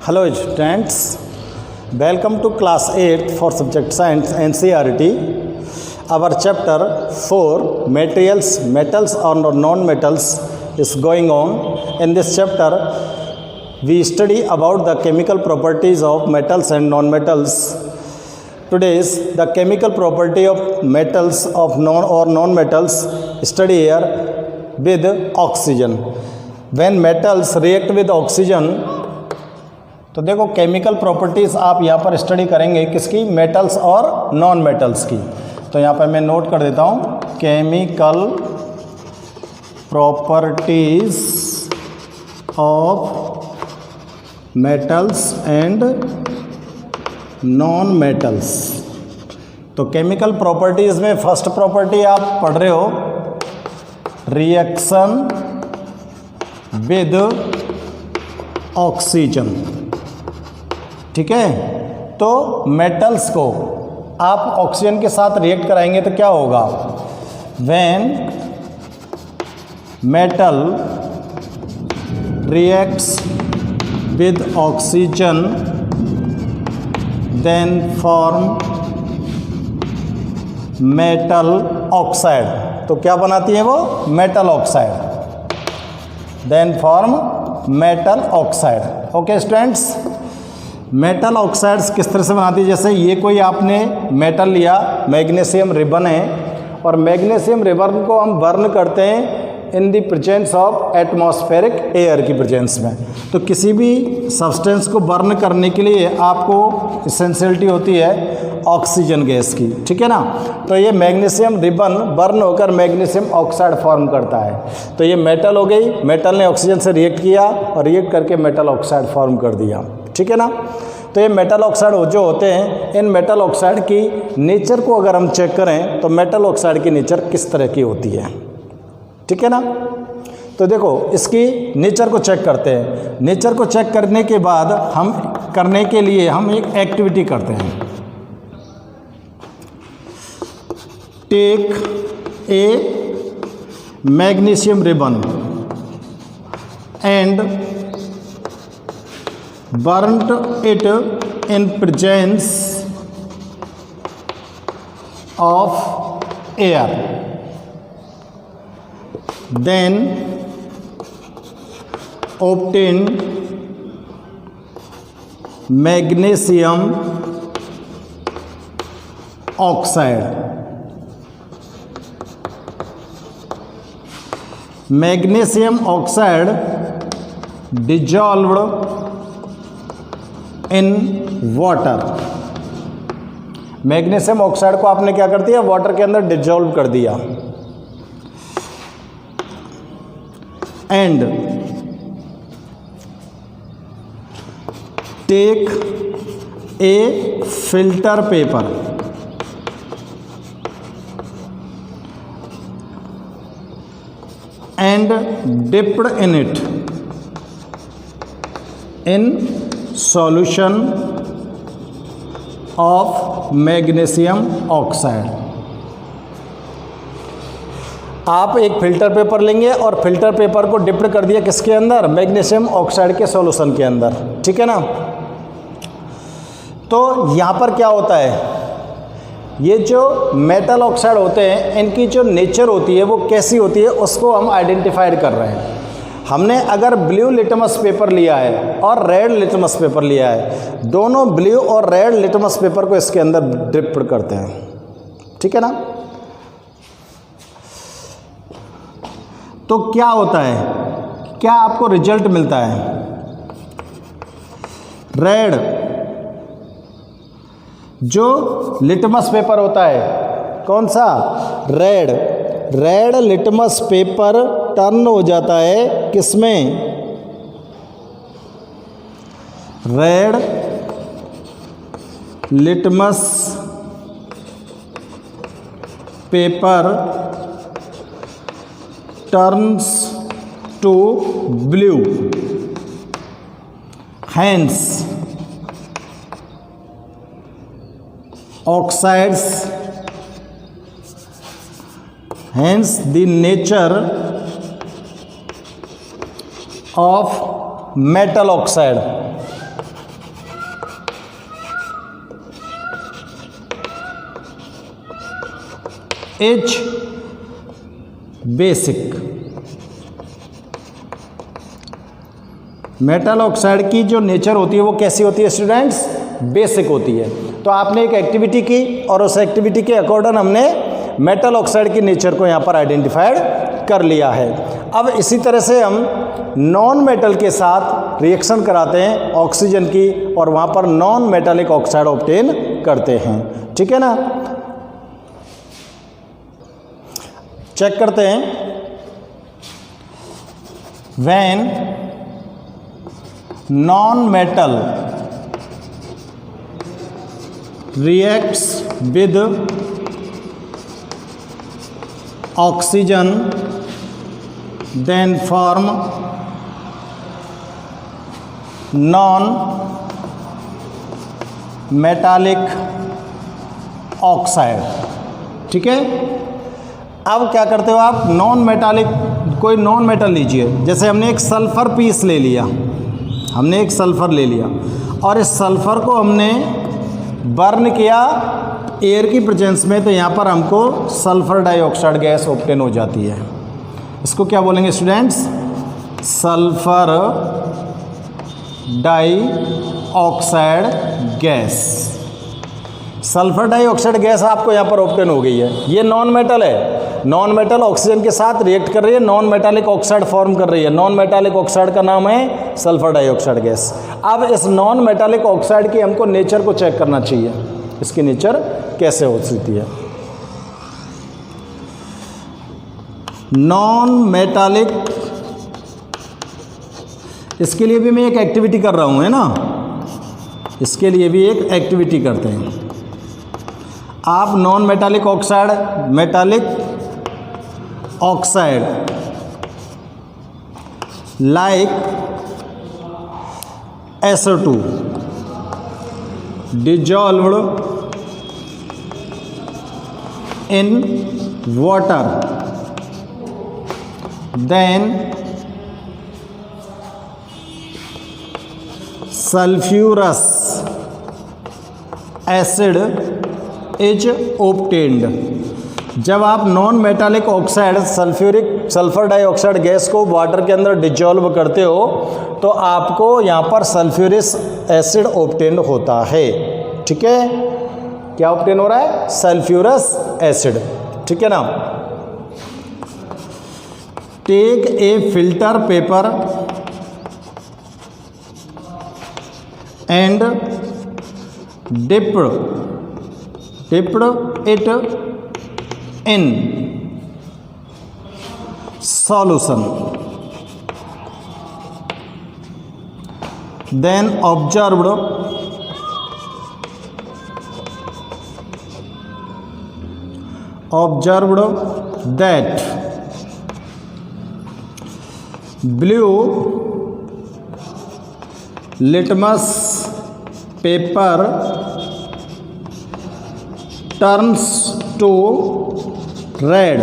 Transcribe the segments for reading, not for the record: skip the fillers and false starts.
Hello students, welcome to class 8 for subject science NCERT. Our chapter 4 materials, metals or non-metals is going on. In this chapter we study about the chemical properties of metals and non-metals. Today is the chemical property of metals of non-metals study here with oxygen. When metals react with oxygen, तो देखो chemical properties आप यहाँ पर study करेंगे किसकी, metals और non metals की। तो यहाँ पर मैं नोट कर देता हूँ chemical properties of metals and non metals. तो केमिकल प्रॉपर्टीज़ में फर्स्ट प्रॉपर्टी आप पढ़ रहे हो रिएक्शन विद ऑक्सीजन, ठीक है। तो मेटल्स को आप ऑक्सीजन के साथ रिएक्ट कराएंगे तो क्या होगा, when metal reacts with oxygen then form metal oxide. तो क्या बनाती है वो, metal oxide, then form metal oxide. Okay students, metal oxides किस तरह से बनाती है, जैसे ये कोई आपने मेटल लिया, मैग्नीशियम रिबन है, और मैग्नीशियम रिबन को हम बर्न करते हैं in the presence of atmospheric air की प्रेजेंस में। तो किसी भी सब्सटेंस को बर्न करने के लिए आपको इसेंशियलिटी होती है ऑक्सीजन गैस की, ठीक है ना। तो ये मैग्नीशियम रिबन बर्न होकर मैग्नीशियम ऑक्साइड फॉर्म करता है। तो ये मेटल हो गई, मेटल ने ऑक्सीजन से रिएक्ट किया और रिएक्ट करके मेटल ऑक्साइड फॉर्म कर दिया, ठीक है ना। तो ये मेटल ऑक्साइड जो होते हैं, इन मेटल ऑक्साइड की नेचर को अगर हम चेक करें तो मेटल ऑक्साइड की नेचर किस तरह की होती है, ठीक है ना। तो देखो इसकी नेचर को चेक करते हैं। नेचर को चेक करने के बाद हम करने के लिए हम एक एक्टिविटी करते हैं। Take a magnesium ribbon and burnt it in presence of air, then obtain magnesium oxide. Magnesium oxide dissolved in water. Magnesium oxide को आपने क्या कर दिया, वाटर के अंदर डिजॉल्व कर दिया। And take a filter paper and dipped in it in solution of magnesium oxide. आप एक फिल्टर पेपर लेंगे और फिल्टर पेपर को डिप्ड कर दिया किसके अंदर, मैग्नीशियम ऑक्साइड के सॉल्यूशन के अंदर, ठीक है ना। तो यहाँ पर क्या होता है, ये जो मेटल ऑक्साइड होते हैं इनकी जो नेचर होती है वो कैसी होती है उसको हम आइडेंटिफाइड कर रहे हैं। हमने अगर ब्लू लिटमस पेपर लिया है और रेड लिटमस पेपर लिया है, दोनों ब्लू और रेड लिटमस पेपर को इसके अंदर डिप करते हैं, ठीक है ना। तो क्या होता है, क्या आपको रिजल्ट मिलता है, रेड जो लिटमस पेपर होता है, कौन सा, रेड लिटमस पेपर टर्न हो जाता है किसमें, red litmus paper turns to blue, hence oxides, hence the nature of metal oxide, is basic. Metal oxide की जो नेचर होती है वो कैसी होती है स्टूडेंट्स? बेसिक होती है। तो आपने एक एक्टिविटी की और उस एक्टिविटी के अकॉर्डिंग हमने मेटल ऑक्साइड की नेचर को यहाँ पर आइडेंटिफाइड कर लिया है। अब इसी तरह से हम नॉन मेटल के साथ रिएक्शन कराते हैं ऑक्सीजन की और वहाँ पर नॉन मेटालिक ऑक्साइड ऑब्टेन करते हैं। ठीक है ना? चेक करते हैं। When non-metal reacts with oxygen then form non-metallic oxide। ठीक है? अब क्या करते हो आप? नॉन मेटालिक, कोई नॉन मेटल लीजिए, जैसे हमने एक सल्फर पीस ले लिया, हमने एक सल्फ़र ले लिया और इस सल्फ़र को हमने बर्न किया एयर की प्रेजेंस में, तो यहाँ पर हमको सल्फ़र डाइऑक्साइड गैस ऑब्टेन हो जाती है। इसको क्या बोलेंगे students? Sulphur dioxide gas. Sulphur dioxide gas आपको यहाँ पर ऑब्टेन हो गई है। ये नॉन मेटल है, नॉन मेटल ऑक्सीजन के साथ रिएक्ट कर रही है, नॉन मेटालिक ऑक्साइड फॉर्म कर रही है। नॉन मेटालिक ऑक्साइड का नाम है सल्फर डाइऑक्साइड गैस। अब इस नॉन मेटालिक ऑक्साइड की हमको नेचर को चेक करना चाहिए, इसकी नेचर कैसे हो सकती है। नॉन मेटालिक, इसके लिए भी मैं एक एक्टिविटी कर रहा हूं, है ना? इसके लिए भी एक एक्टिविटी करते हैं। आप non metallic oxide, metallic oxide like SO2 dissolved in water, then sulfurous acid is obtained। जब आप non metallic oxide sulphur dioxide gas को वाटर के अंदर डिजॉल्व करते हो तो आपको यहाँ पर सल्फ्यूरिस एसिड ऑब्टेन होता है। ठीक है? क्या ऑब्टेन हो रहा है? Sulphurous acid. ठीक है ना? Take a filter paper and dipped it in solution, then observed that blue litmus paper turns to red।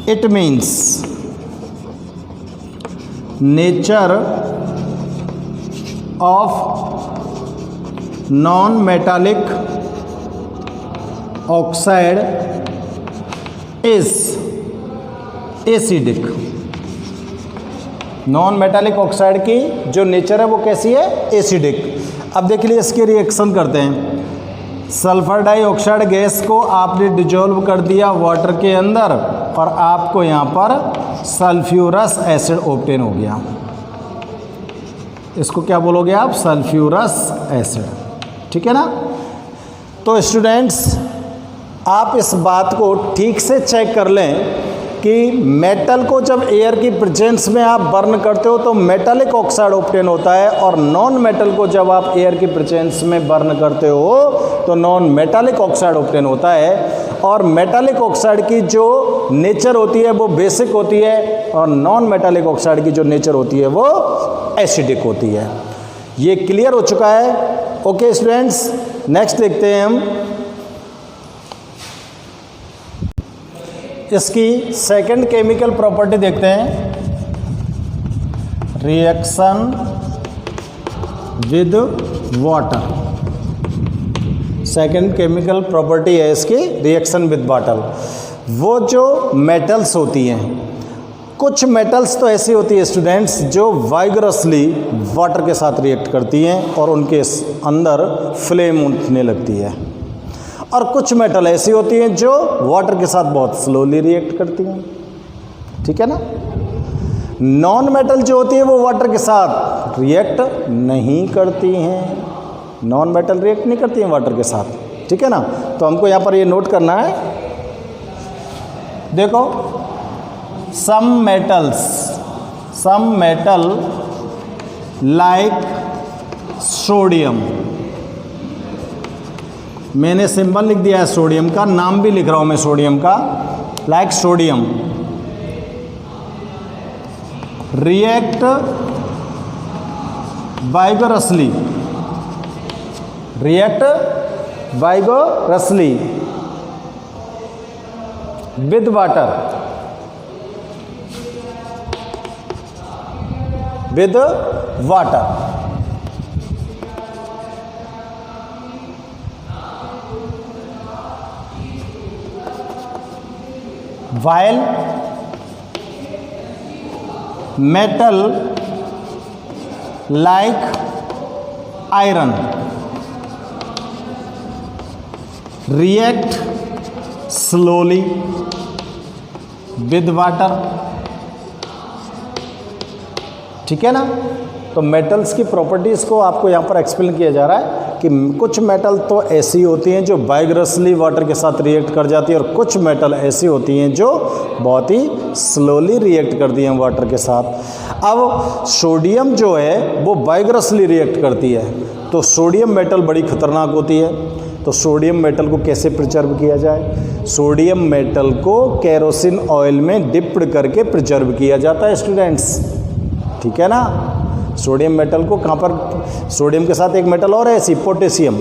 It means nature of non-metallic oxide is acidic। Non metallic oxide की जो nature है वो कैसी है? Acidic. अब देख लीजिए इसके रिएक्शन करते हैं। सल्फर डाइऑक्साइड गैस को आपने डिजोल्व कर दिया वाटर के अंदर और आपको यहाँ पर सल्फ्यूरस एसिड ऑब्टेन हो गया। इसको क्या बोलोगे आप? Sulphurous acid. ठीक है ना? तो स्टूडेंट्स आप इस बात को ठीक से चेक कर लें कि मेटल को जब एयर की प्रेजेंस में आप बर्न करते हो तो मेटालिक ऑक्साइड ऑब्टेन होता है और नॉन मेटल को जब आप एयर की प्रेजेंस में बर्न करते हो तो नॉन मेटालिक ऑक्साइड ऑब्टेन होता है। और मेटालिक ऑक्साइड की जो नेचर होती है वो बेसिक होती है और नॉन मेटालिक ऑक्साइड की जो नेचर होती है वो एसिडिक होती है। ये क्लियर हो चुका है? ओके स्टूडेंट्स, नेक्स्ट देखते हैं हम इसकी सेकंड केमिकल प्रॉपर्टी देखते हैं। Reaction with water. Second chemical property है इसकी रिएक्शन विद वाटर। वो जो मेटल्स होती हैं, कुछ मेटल्स तो ऐसी होती है स्टूडेंट्स जो वाइगरसली वाटर के साथ रिएक्ट करती हैं और उनके अंदर फ्लेम उठने लगती है, और कुछ मेटल ऐसी होती हैं जो वाटर के साथ बहुत स्लोली रिएक्ट करती हैं। ठीक है ना। नॉन मेटल जो होती है वो वाटर के साथ रिएक्ट नहीं करती हैं, नॉन मेटल रिएक्ट नहीं करती हैं वाटर के साथ। ठीक है ना। तो हमको यहाँ पर ये नोट करना है, देखो सम मेटल लाइक सोडियम, मैंने सिंबल लिख दिया है सोडियम का, नाम भी लिख रहा हूं मैं सोडियम का, like sodium react vigorously with water while metal like iron react slowly with water। ठीक है ना। तो मेटल्स की प्रॉपर्टीज़ को आपको यहाँ पर एक्सप्लेन किया जा रहा है कि कुछ मेटल तो ऐसी होती हैं जो वाइगरसली वाटर के साथ रिएक्ट कर जाती है, और कुछ मेटल ऐसी होती हैं जो बहुत ही स्लोली रिएक्ट करती हैं वाटर के साथ। अब सोडियम जो है वो वाइगरसली रिएक्ट करती है, तो सोडियम मेटल बड़ी खतरनाक होती है। तो सोडियम मेटल को कैसे प्रिजर्व किया जाए? सोडियम मेटल को केरोसिन ऑयल में डिप्ड करके प्रिजर्व किया जाता है स्टूडेंट्स। ठीक है ना। सोडियम मेटल को कहाँ पर, सोडियम के साथ एक मेटल और है ऐसी, पोटेशियम।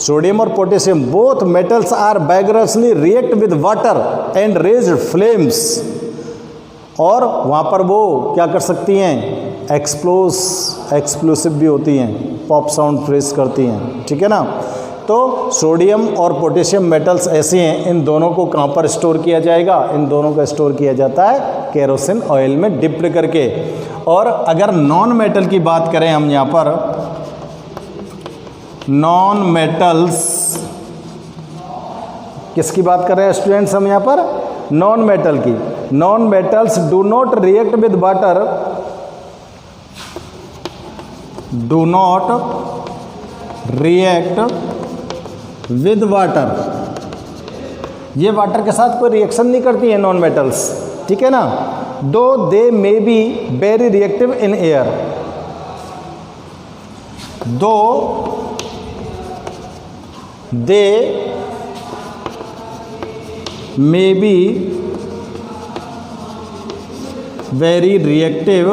सोडियम और potassium both metals are vigorously react with water and raise flames, और वहाँ पर वो क्या कर सकती हैं, एक्सप्लोसिव भी होती हैं, पॉप साउंड फ्रेज करती हैं। ठीक है ना। तो सोडियम और पोटेशियम मेटल्स ऐसे हैं, इन दोनों को कहाँ पर स्टोर किया जाएगा? इन दोनों को स्टोर किया जाता है केरोसिन ऑयल में डिप्ड करके। और अगर नॉन मेटल की बात करें हम यहाँ पर, नॉन मेटल्स किसकी बात कर रहे हैं स्टूडेंट्स हम यहाँ पर? नॉन मेटल की। Non metals do not react with water, do not react with water, ये वाटर के साथ कोई रिएक्शन नहीं करती है नॉन मेटल्स। ठीक है ना। Though they may be very reactive in air, though they may be very reactive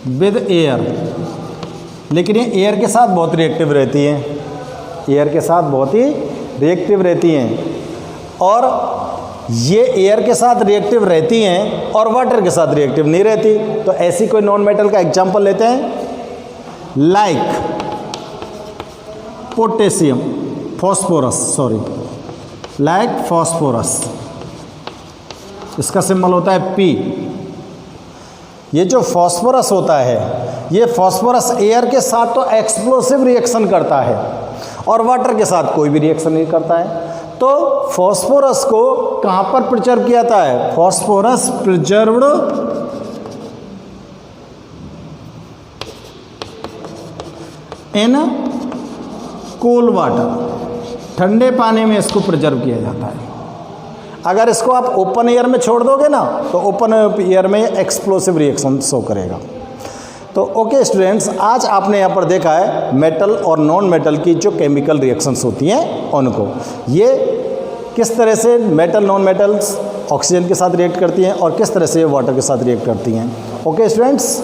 with air, लेकिन ये एयर के साथ बहुत रिएक्टिव रहती हैं, एयर के साथ बहुत ही रिएक्टिव रहती हैं। और ये एयर के साथ रिएक्टिव रहती हैं और वाटर के साथ रिएक्टिव नहीं रहती। तो ऐसी कोई नॉन मेटल का एग्जांपल लेते हैं, लाइक पोटेशियम, लाइक फॉस्फोरस, इसका सिंबल होता है P। ये जो फॉस्फोरस होता है, ये फॉस्फोरस एयर के साथ तो एक्सप्लोसिव रिएक्शन करता है और वाटर के साथ कोई भी रिएक्शन नहीं करता है। तो फॉस्फोरस को कहाँ पर प्रिजर्व किया जाता है? Phosphorus preserved in cool water, ठंडे पानी में इसको प्रिजर्व किया जाता है। अगर इसको आप ओपन एयर में छोड़ दोगे ना, तो ओपन एयर में एक्सप्लोसिव रिएक्शन शो करेगा। तो ओके स्टूडेंट्स, आज आपने यहाँ पर देखा है मेटल और नॉन मेटल की जो केमिकल रिएक्शंस होती हैं उनको, ये किस तरह से मेटल नॉन मेटल्स ऑक्सीजन के साथ रिएक्ट करती हैं और किस तरह से वाटर के साथ रिएक्ट करती हैं। Okay students.